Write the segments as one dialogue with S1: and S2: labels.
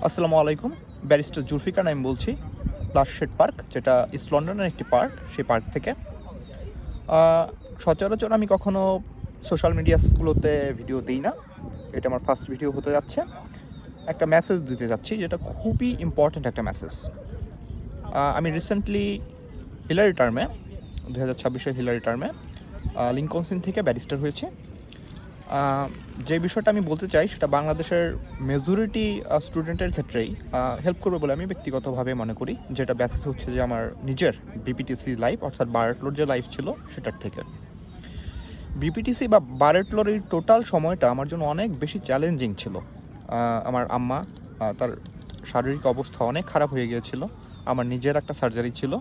S1: আসসালামু আলাইকুম। ব্যারিস্টার জুলফিকার নাইম বলছি। প্লাসশেড পার্ক, যেটা ইস্ট লন্ডনের একটি পার্ক, সেই পার্ক থেকে। আ সচরাচর আমি কখনো সোশ্যাল মিডিয়াসগুলোতে ভিডিও দিই না। এটা আমার ফার্স্ট ভিডিও হতে যাচ্ছে। একটা মেসেজ দিতে যাচ্ছি, যেটা খুবই ইম্পর্ট্যান্ট একটা মেসেজ। আমি রিসেন্টলি হিলারি টার্মে ২০২৬-এর হিলারি টার্মে লিংকন সিন থেকে ব্যারিস্টার হয়েছি। যে বিষয়টা আমি বলতে চাই, সেটা বাংলাদেশের মেজরিটি স্টুডেন্টের ক্ষেত্রেই হেল্প করবে বলে আমি ব্যক্তিগতভাবে মনে করি। যেটা বেসিস হচ্ছে যে আমার নিজের বিপিটিসি লাইফ, অর্থাৎ বারেটলোর যে লাইফ ছিল সেটার থেকে। বিপিটিসি বা বারেটলোর এই টোটাল সময়টা আমার জন্য অনেক বেশি চ্যালেঞ্জিং ছিল। আমার আম্মা, তার শারীরিক অবস্থা অনেক খারাপ হয়ে গিয়েছিল। আমার নিজের একটা সার্জারি ছিল,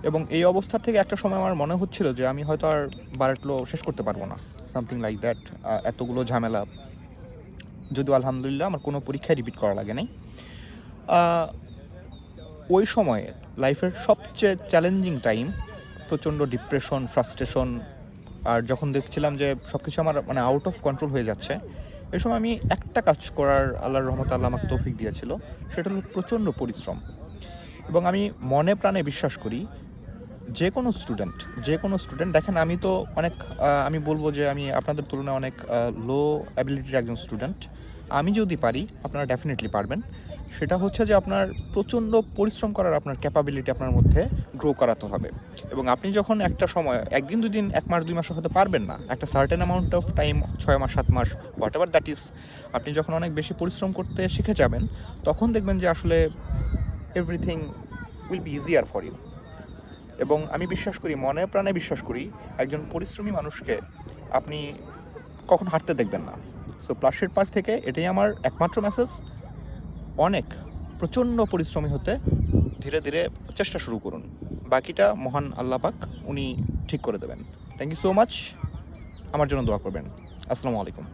S1: এবং এই অবস্থা থেকে একটা সময় আমার মনে হচ্ছিল যে আমি হয়তো আর বারেটলো শেষ করতে পারবো না, সামথিং লাইক দ্যাট। এতগুলো ঝামেলা, যদিও আলহামদুলিল্লাহ আমার কোনো পরীক্ষায় রিপিট করা লাগে নাই। ওই সময়ে লাইফের সবচেয়ে চ্যালেঞ্জিং টাইম, প্রচণ্ড ডিপ্রেশন, ফ্রাস্ট্রেশন, আর যখন দেখছিলাম যে সব কিছু আমার মানে আউট অফ কন্ট্রোল হয়ে যাচ্ছে, এই সময় আমি একটা কাজ করার আল্লাহর রহমতে আল্লাহ আমাকে তৌফিক দিয়েছিল। সেটা হলো প্রচণ্ড পরিশ্রম। এবং আমি মনে প্রাণে বিশ্বাস করি, যে কোনো স্টুডেন্ট দেখেন, আমি তো অনেক আমি বলবো যে আমি আপনাদের তুলনায় অনেক লো অ্যাবিলিটির একজন স্টুডেন্ট। আমি যদি পারি, আপনারা ডেফিনেটলি পারবেন। সেটা হচ্ছে যে আপনার প্রচণ্ড পরিশ্রম করার আপনার ক্যাপাবিলিটি আপনার মধ্যে গ্রো করাতে হবে। এবং আপনি যখন একটা সময়, একদিন দুদিন, 1 মাস 2 মাসে হয়তো পারবেন না, একটা সার্টেন অ্যামাউন্ট অফ টাইম, 6 মাস 7 মাস, হোয়াট এভার দ্যাট ইজ, আপনি যখন অনেক বেশি পরিশ্রম করতে শিখে যাবেন, তখন দেখবেন যে আসলে everything will be easier for you. এবং আমি বিশ্বাস করি, মনে প্রাণে বিশ্বাস করি, একজন পরিশ্রমী মানুষকে আপনি কখনো হাঁটতে দেখবেন না। সো প্লাসশেড পার্ক থেকে এটাই আমার একমাত্র মেসেজ। অনেক প্রচণ্ড পরিশ্রমী হতে ধীরে ধীরে চেষ্টা শুরু করুন। বাকিটা মহান আল্লাহ পাক উনি ঠিক করে দেবেন। Thank you so much. আমার জন্য দোয়া করবেন। আসসালামু আলাইকুম।